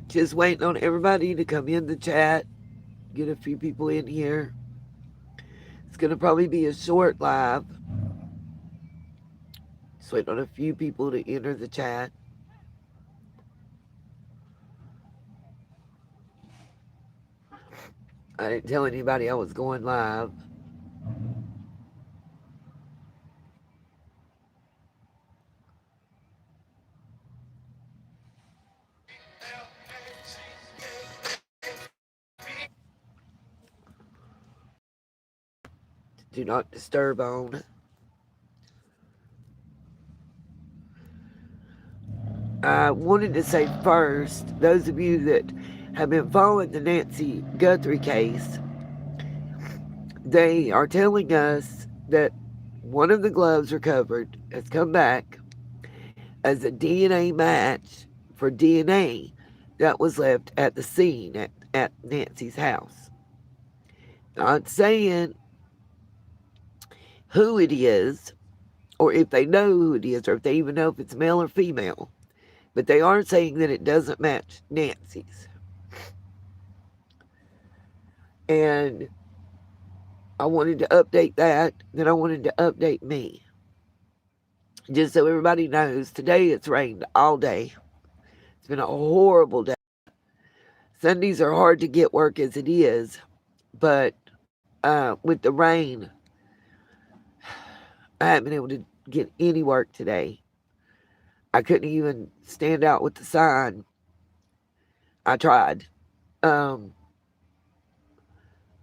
Just waiting on everybody to come in the chat, get a few people in here. It's going to probably be a short live. Just waiting on a few people to enter the chat. I didn't tell anybody I was going live. Do not disturb on. I wanted to say first, those of you that have been following the Nancy Guthrie case, they are telling us that one of the gloves recovered has come back as a DNA match for DNA that was left at the scene at Nancy's house. Not saying who it is, or if they know who it is, or if they even know if it's male or female, but they are saying that it doesn't match Nancy's. And I wanted to update that. Then I wanted to update me. Just so everybody knows, today it's rained all day. It's been a horrible day. Sundays are hard to get work as it is, but with the rain, I haven't been able to get any work today. I couldn't even stand out with the sign. I tried. Um,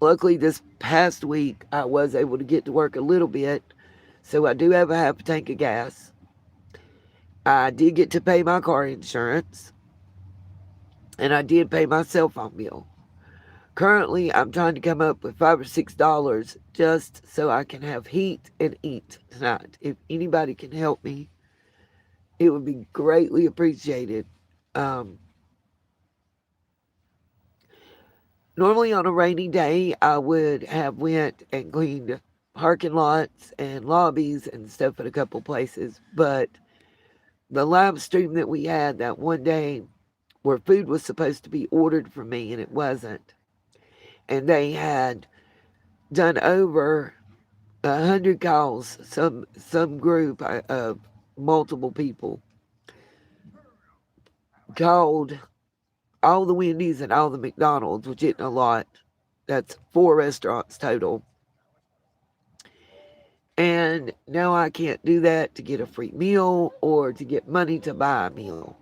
Luckily, this past week, I was able to get to work a little bit, so I do have a half a tank of gas. I did get to pay my car insurance, and I did pay my cell phone bill. Currently, I'm trying to come up with $5 or $6 just so I can have heat and eat tonight. If anybody can help me, it would be greatly appreciated. Um, Normally on a rainy day, I would have went and cleaned parking lots and lobbies and stuff at a couple places, but the live stream that we had that one day where food was supposed to be ordered for me and it wasn't, and they had done over 100 calls, some group of multiple people called all the Wendy's and all the McDonald's, which isn't a lot. That's 4 restaurants total. And now I can't do that to get a free meal or to get money to buy a meal.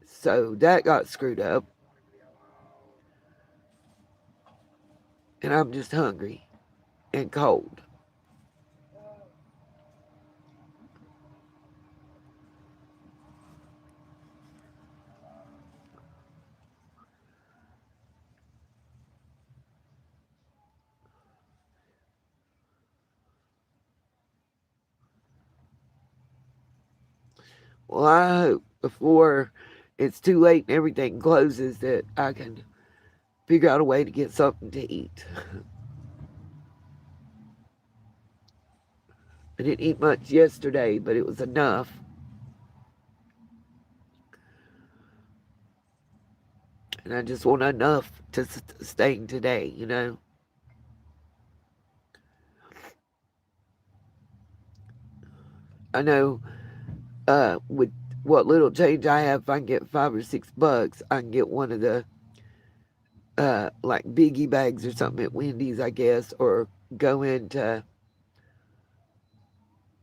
So that got screwed up. And I'm just hungry and cold. Well, I hope before it's too late and everything closes that I can figure out a way to get something to eat. I didn't eat much yesterday, but it was enough. And I just want enough to sustain today, you know? I know with what little change I have, if I can get $5 or $6, I can get one of the like biggie bags or something at Wendy's, I guess, or go into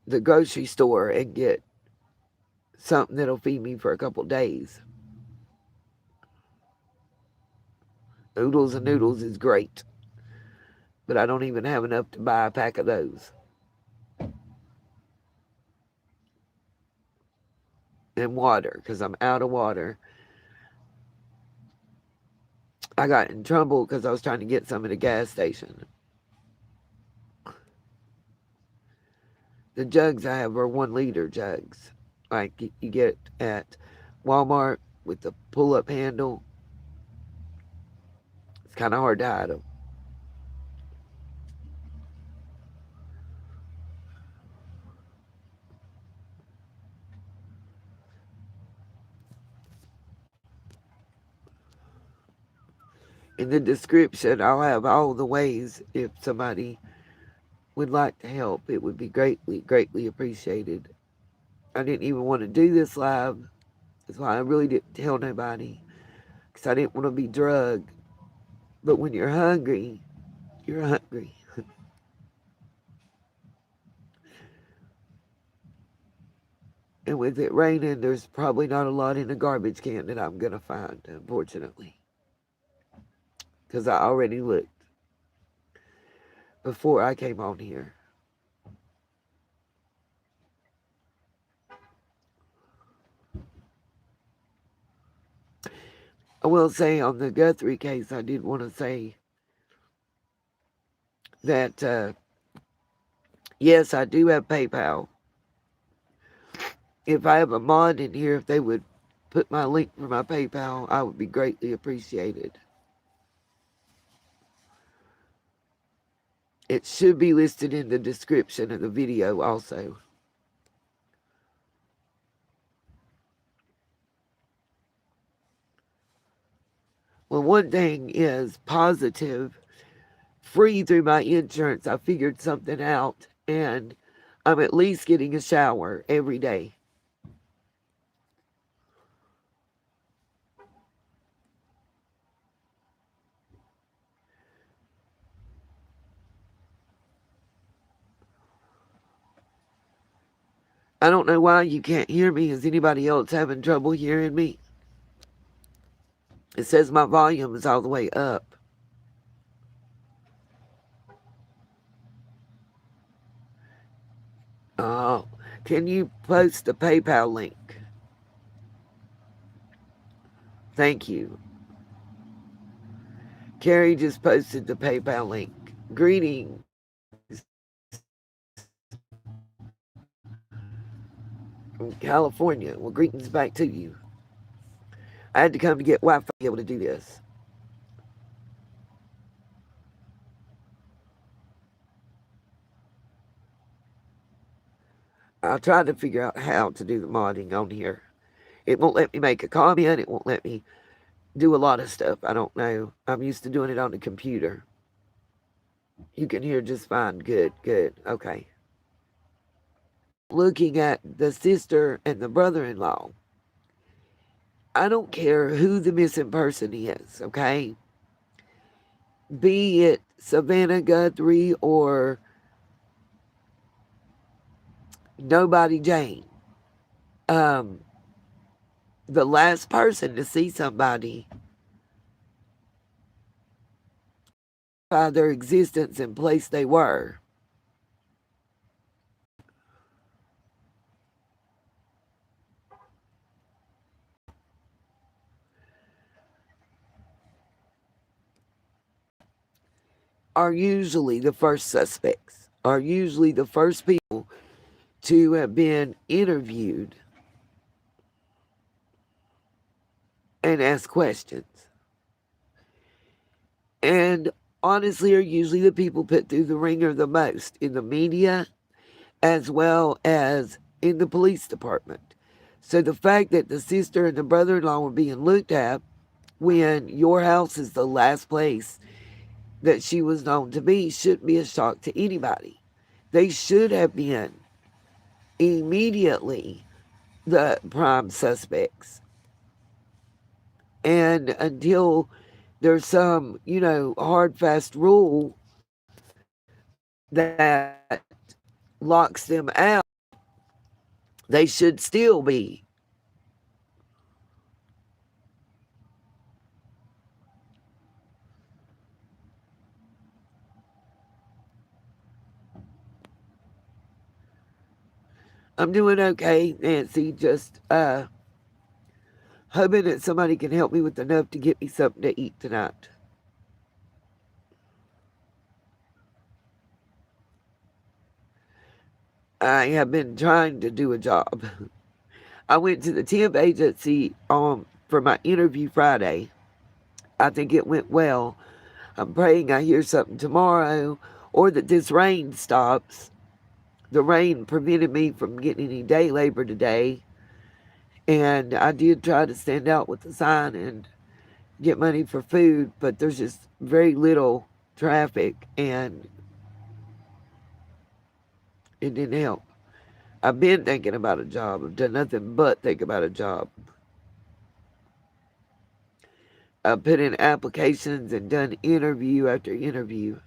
the grocery store and get something that'll feed me for a couple days. Oodles and noodles is great, but I don't even have enough to buy a pack of those. And water, because I'm out of water. I got in trouble because I was trying to get some at a gas station. The jugs I have are 1 liter jugs, like you get at Walmart with the pull-up handle. It's kind of hard to hide them. In the description, I'll have all the ways if somebody would like to help. It would be greatly, greatly appreciated. I didn't even want to do this live. That's why I really didn't tell nobody, because I didn't want to be drugged. But when you're hungry, you're hungry. And with it raining, there's probably not a lot in the garbage can that I'm going to find, unfortunately, because I already looked before I came on here. I will say on the Guthrie case, I did want to say that, yes, I do have PayPal. If I have a mod in here, if they would put my link for my PayPal, I would be greatly appreciated. It should be listed in the description of the video also. Well, one thing is positive. Free through my insurance, I figured something out, and I'm at least getting a shower every day. I don't know why you can't hear me. Is anybody else having trouble hearing me? It says my volume is all the way up. Oh, can you post the PayPal link? Thank you. Carrie just posted the PayPal link. Greetings from California. Well, greetings back to you. I had to come to get Wi-Fi to be able to do this. I tried to figure out how to do the modding on here. It won't let me make a comment. It won't let me do a lot of stuff. I don't know. I'm used to doing it on the computer. You can hear just fine. Good, good. Okay. Looking at the sister and the brother-in-law, I don't care who the missing person is, okay? Be it Savannah Guthrie or Nobody Jane. The last person to see somebody by their existence and place they were. Are usually the first suspects, are usually the first people to have been interviewed and asked questions. And honestly, are usually the people put through the ringer the most in the media as well as in the police department. So the fact that the sister and the brother-in-law were being looked at when your house is the last place that she was known to be shouldn't be a shock to anybody. They should have been immediately the prime suspects. And until there's some, hard, fast rule that locks them out, they should still be. I'm doing okay, Nancy. Just hoping that somebody can help me with enough to get me something to eat tonight. I have been trying to do a job. I went to the temp agency for my interview Friday. I think it went well. I'm praying I hear something tomorrow or that this rain stops. The rain prevented me from getting any day labor today. And I did try to stand out with the sign and get money for food, but there's just very little traffic, and it didn't help. I've been thinking about a job. I've done nothing but think about a job. I've put in applications and done interview after interview.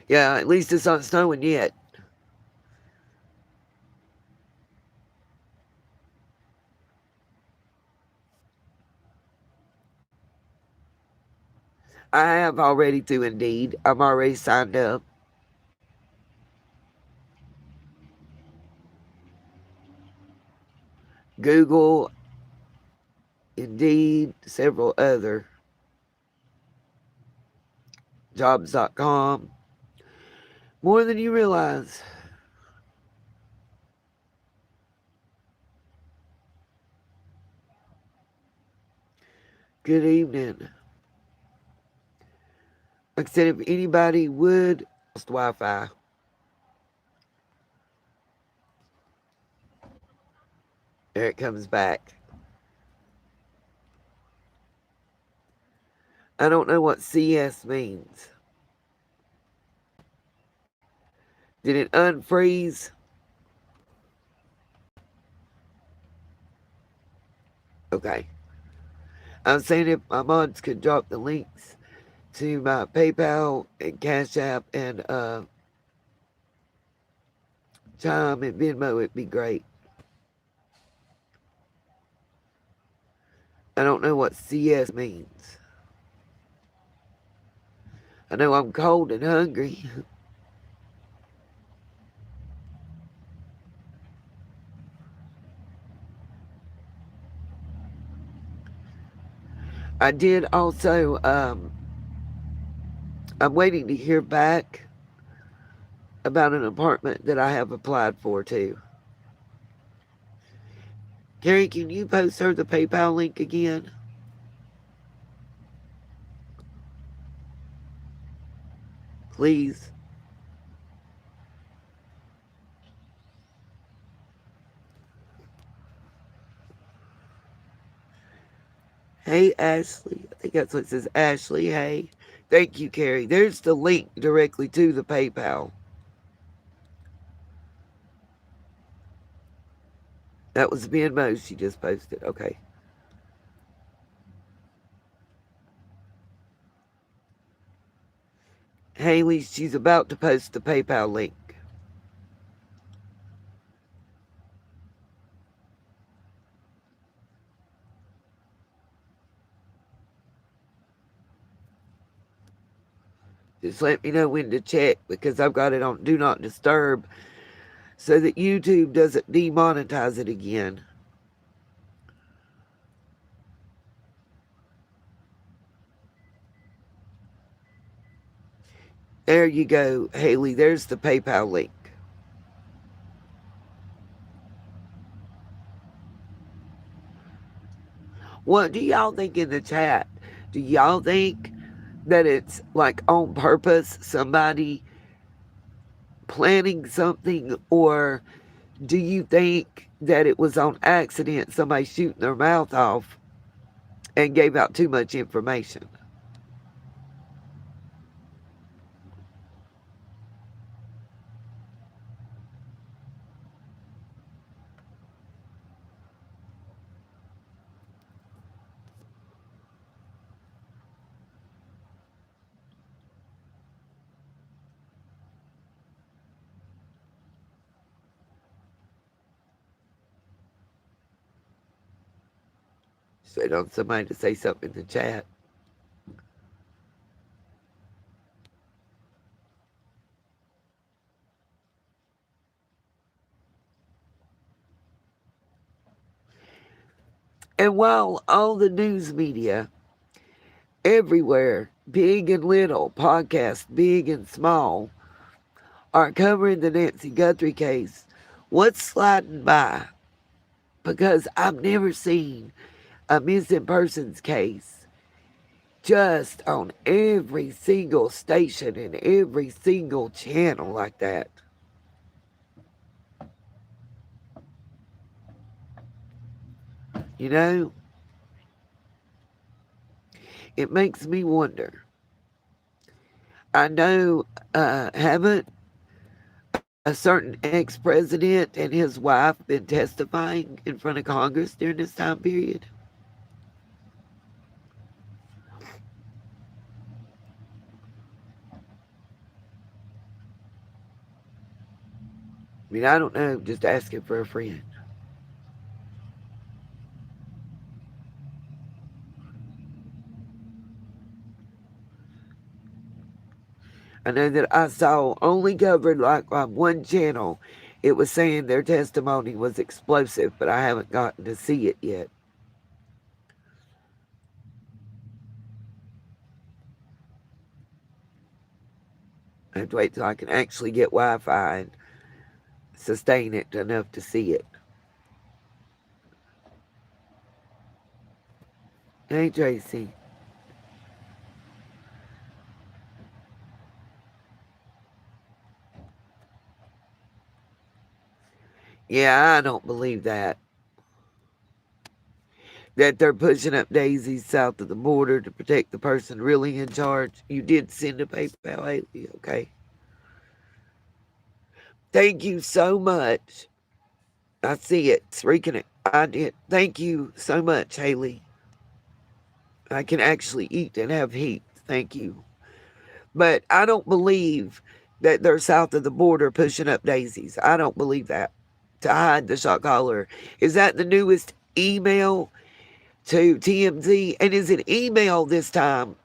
Yeah, at least it's not snowing yet. I have already through Indeed. I'm already signed up. Google, Indeed, several other jobs.com. More than you realize. Good evening. Like I said, if anybody would, Wi-Fi. There it comes back. I don't know what CS means. Did it unfreeze? Okay. I'm saying if my mods could drop the links to my PayPal and Cash App and Chime and Venmo, it'd be great. I don't know what CS means. I know I'm cold and hungry. I did also, I'm waiting to hear back about an apartment that I have applied for too. Carrie, can you post her the PayPal link again? Please. Hey, Ashley. I think that's what it says. Ashley, hey. Thank you, Carrie. There's the link directly to the PayPal. That was Venmo she just posted. Okay. Haley, she's about to post the PayPal link. Just let me know when to check because I've got it on Do Not Disturb so that YouTube doesn't demonetize it again. There you go, Haley. There's the PayPal link. What do y'all think in the chat? Do y'all think that it's like on purpose, somebody planning something, or do you think that it was on accident, somebody shooting their mouth off and gave out too much information? Just wait on somebody to say something in the chat. And while all the news media, everywhere, big and little, podcasts, big and small, are covering the Nancy Guthrie case, what's sliding by? Because I've never seen a missing persons case just on every single station and every single channel like that. You know, it makes me wonder. I know, haven't a certain ex president and his wife been testifying in front of Congress during this time period? I mean, I don't know, just asking for a friend. I know that I saw only covered like on one channel. It was saying their testimony was explosive, but I haven't gotten to see it yet. I have to wait till I can actually get Wi Fi and sustain it enough to see it. Hey, Tracy. Yeah, I don't believe that. That they're pushing up daisies south of the border to protect the person really in charge. You did send a PayPal, Haley, okay? Thank you so much. I see it. It's reconnect. I did. Thank you so much, Haley. I can actually eat and have heat. Thank you. But I don't believe that they're south of the border pushing up daisies. I don't believe that. To hide the shot collar. Is that the newest email to TMZ? And is it email this time?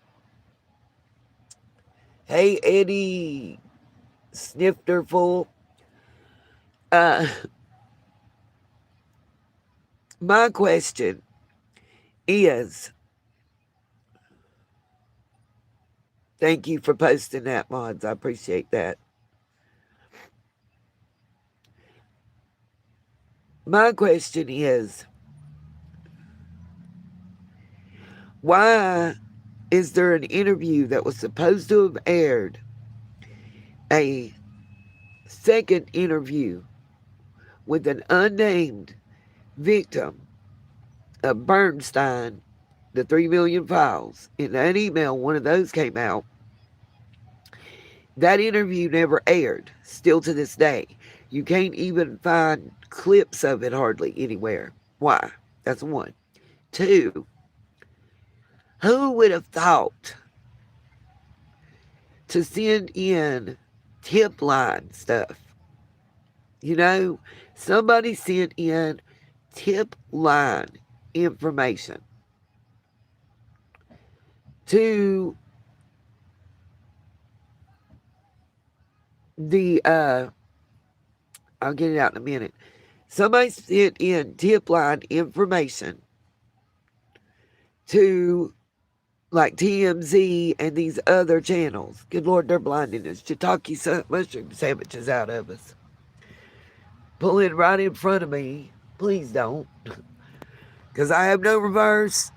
Hey, Eddie Snifterful. Uh, my question is, thank you for posting that, mods. I appreciate that. My question is, why is there an interview that was supposed to have aired, a second interview with an unnamed victim of Bernstein, the 3 million files? In that email, one of those came out. That interview never aired, still to this day. You can't even find clips of it hardly anywhere. Why? That's one. Two, who would have thought to send in tip line stuff? You know, somebody sent in tip line information to the, I'll get it out in a minute. Somebody sent in tip line information to like TMZ and these other channels. Good Lord, they're blinding us. Shiitake mushroom sandwiches out of us. Pulling right in front of me. Please don't. Because I have no reverse.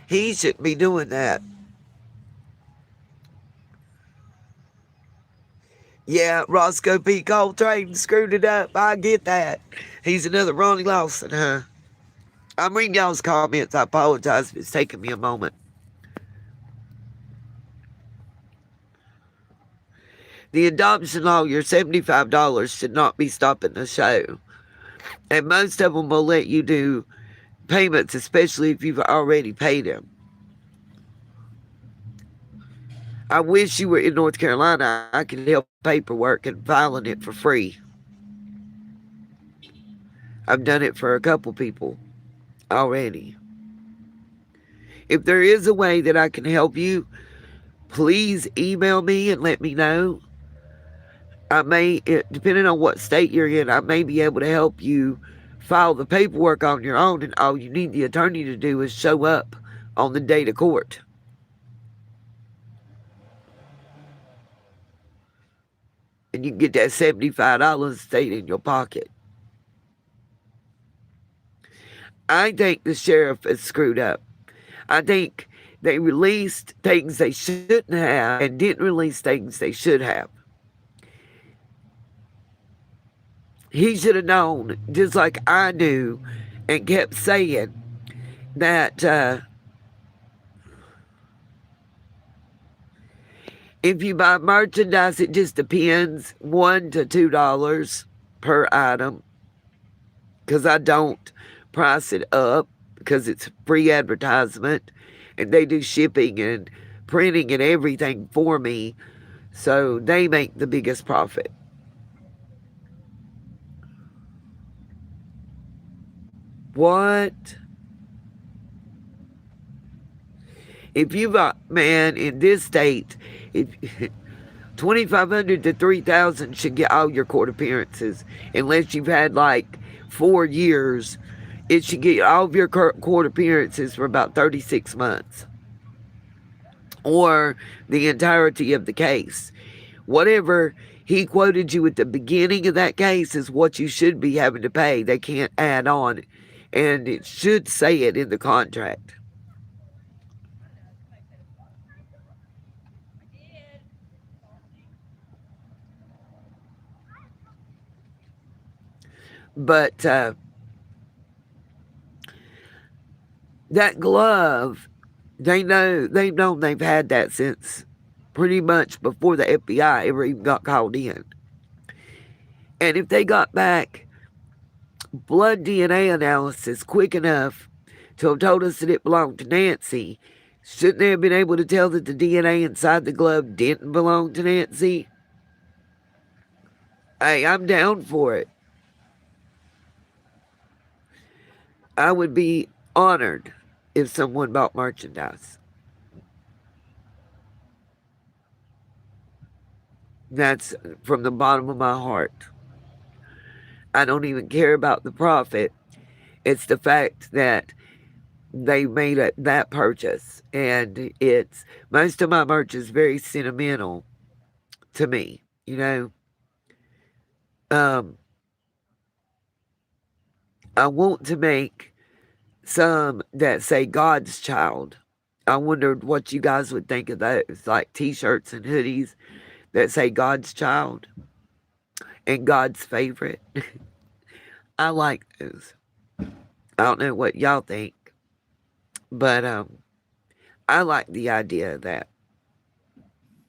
He shouldn't be doing that. Yeah, Roscoe P. Coltrane screwed it up. I get that. He's another Ronnie Lawson, huh? I'm reading y'all's comments. I apologize if it's taking me a moment. The adoption lawyer, $75 should not be stopping the show. And most of them will let you do payments, especially if you've already paid them. I wish you were in North Carolina. I could help paperwork and filing it for free. I've done it for a couple people already. If there is a way that I can help you, please email me and let me know. I may, depending on what state you're in, I may be able to help you file the paperwork on your own, and all you need the attorney to do is show up on the date of court. And you can get that $75 stayed in your pocket. I think the sheriff is screwed up. I think they released things they shouldn't have and didn't release things they should have. He should have known, just like I knew, and kept saying that if you buy merchandise, it just depends, $1 to $2 per item, because I don't price it up because it's free advertisement and they do shipping and printing and everything for me, so they make the biggest profit. What? If you got, man, in this state, if 2,500 to 3,000 should get all your court appearances, unless you've had like 4 years. It should get all of your court appearances for about 36 months, or the entirety of the case. Whatever he quoted you at the beginning of that case is what you should be having to pay. They can't add on, and it should say it in the contract. But that glove, they've known they've had that since pretty much before the FBI ever even got called in. And if they got back blood DNA analysis quick enough to have told us that it belonged to Nancy, shouldn't they have been able to tell that the DNA inside the glove didn't belong to Nancy? Hey, I'm down for it. I would be honored if someone bought merchandise. That's from the bottom of my heart. I don't even care about the profit. It's the fact that they made that purchase, and it's most of my merch is very sentimental to me. I want to make some that say God's child. I wondered what you guys would think of those, like t-shirts and hoodies that say God's child and God's favorite. I like those. I don't know what y'all think, but I like the idea of that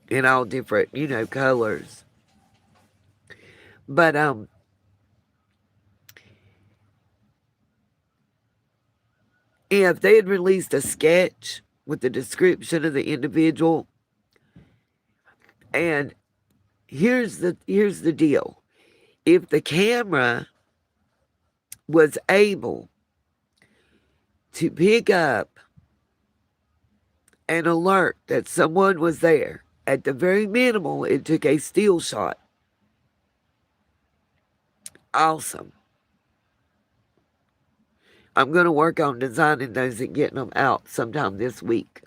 in all different, colors. But if they had released a sketch with the description of the individual, and here's the deal. If the camera was able to pick up an alert that someone was there, at the very minimal, it took a still shot. Awesome. I'm going to work on designing those and getting them out sometime this week.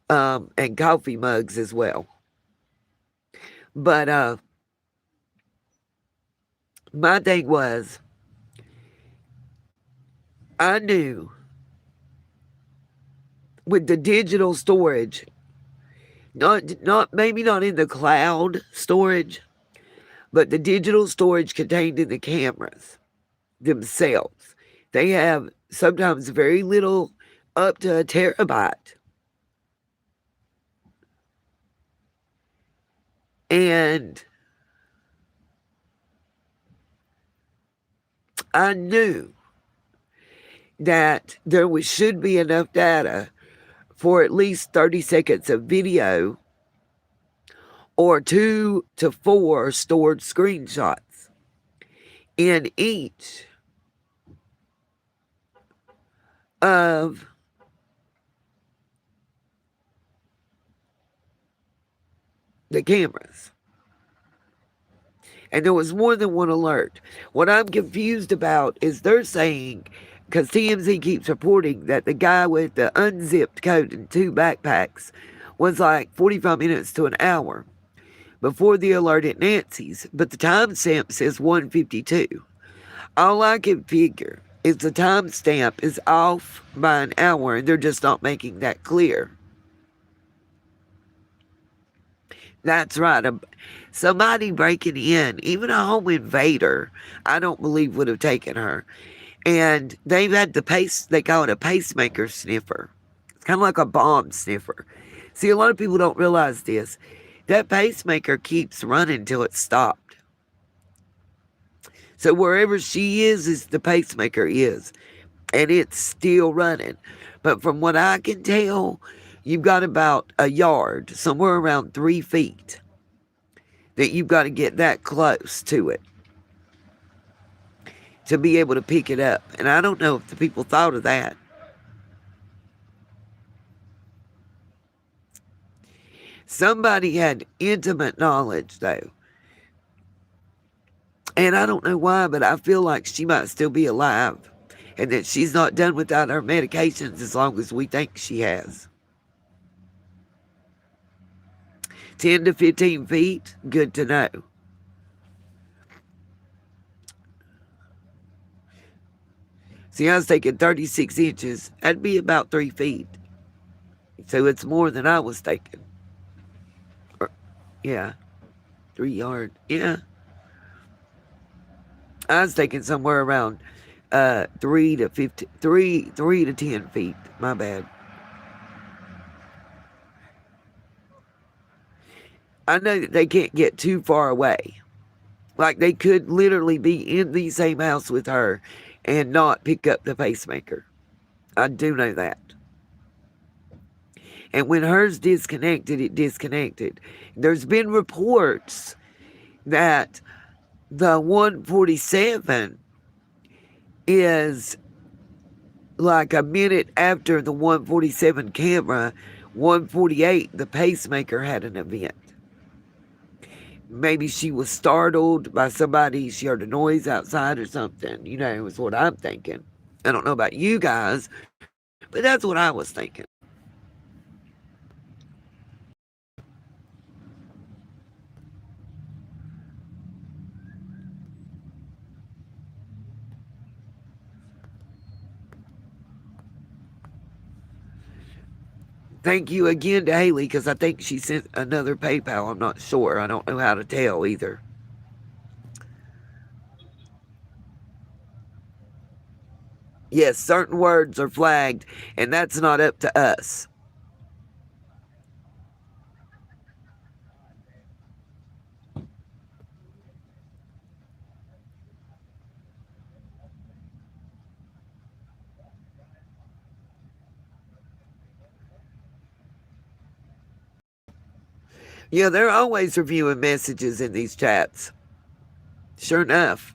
And coffee mugs as well. But my thing was, I knew with the digital storage, maybe not in the cloud storage, but the digital storage contained in the cameras themselves, they have sometimes very little, up to a terabyte. And I knew that there should be enough data for at least 30 seconds of video or 2 to 4 stored screenshots in each of the cameras. And there was more than one alert. What I'm confused about is they're saying, because TMZ keeps reporting that the guy with the unzipped coat and 2 backpacks was like 45 minutes to an hour before the alert at Nancy's, but the timestamp says 1:52. All I can figure is the timestamp is off by an hour, and they're just not making that clear. That's right. Somebody breaking in, even a home invader, I don't believe would have taken her. And they've had they call it a pacemaker sniffer. It's kind of like a bomb sniffer. See, a lot of people don't realize this. That pacemaker keeps running till it's stopped. So wherever she is the pacemaker is, and it's still running. But from what I can tell, you've got about a yard, somewhere around 3 feet, that you've got to get that close to it to be able to pick it up. And I don't know if the people thought of that. Somebody had intimate knowledge, though. And I don't know why, but I feel like she might still be alive and that she's not done without her medications as long as we think she has. 10 to 15 feet, good to know. See, I was taking 36 inches. That'd be about 3 feet. So it's more than I was thinking. Yeah, 3 yards. Yeah. I was thinking somewhere around 3 to 15, 3 to 10 feet. My bad. I know that they can't get too far away. Like they could literally be in the same house with her and not pick up the pacemaker. I do know that. And when hers disconnected, it disconnected. There's been reports that the 147 is like a minute after the 147 camera, 148, the pacemaker had an event. Maybe she was startled by somebody, she heard a noise outside or something, is what I'm thinking. I don't know about you guys, but that's what I was thinking. Thank you again to Haley because I think she sent another PayPal. I'm not sure. I don't know how to tell either. Yes, certain words are flagged, and that's not up to us. Yeah, they're always reviewing messages in these chats. Sure enough.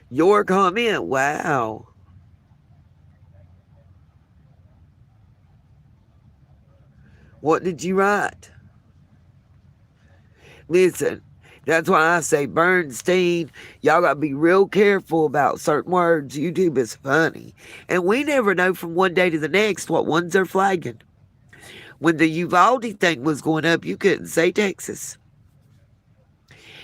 Your comment, wow. What did you write? Listen, that's why I say Bernstein, y'all got to be real careful about certain words. YouTube is funny. And we never know from one day to the next what ones are flagging. When the Uvalde thing was going up, you couldn't say Texas.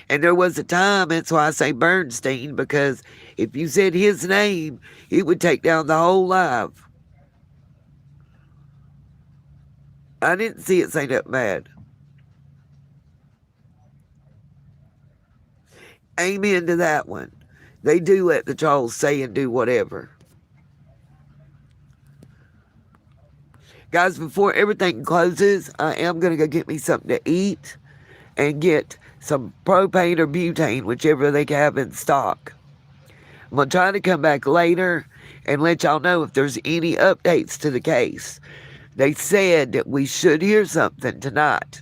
And there was a time, that's why I say Bernstein, because if you said his name, it would take down the whole live. I didn't see it say that bad. Amen to that one. They do let the trolls say and do whatever. Guys, before everything closes, I am going to go get me something to eat and get some propane or butane, whichever they have in stock. I'm going to try to come back later and let y'all know if there's any updates to the case. They said that we should hear something tonight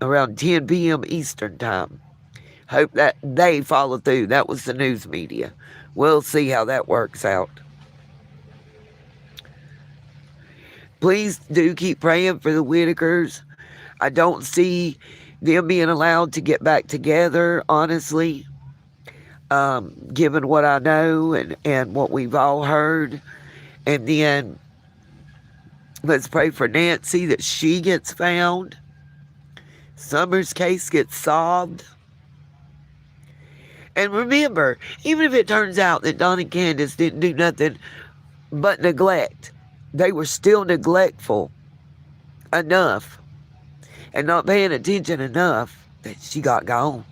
around 10 p.m. Eastern time. Hope that they follow through. That was the news media. We'll see how that works out. Please do keep praying for the Whitakers. I don't see them being allowed to get back together, honestly, given what I know and what we've all heard. And then Let's pray for Nancy that she gets found. Summer's case gets solved. And remember, even if it turns out that Don and Candace didn't do nothing but neglect, they were still neglectful enough and not paying attention enough that she got gone.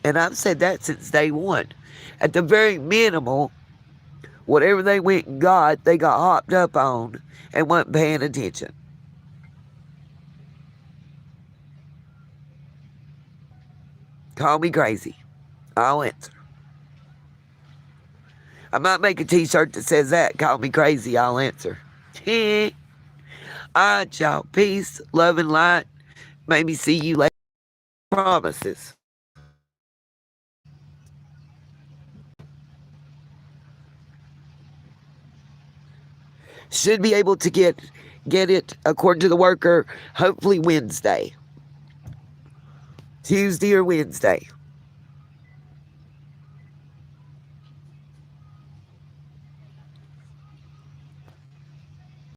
And I've said that since day one. At the very minimal, whatever they went and got, they got hopped up on and wasn't paying attention. Call me crazy. I'll answer. I might make a t-shirt that says that. Call me crazy. I'll answer. All right, y'all. Peace, love, and light. Maybe see you later. Promises. Should be able to get it, according to the worker, hopefully Wednesday. Tuesday or Wednesday.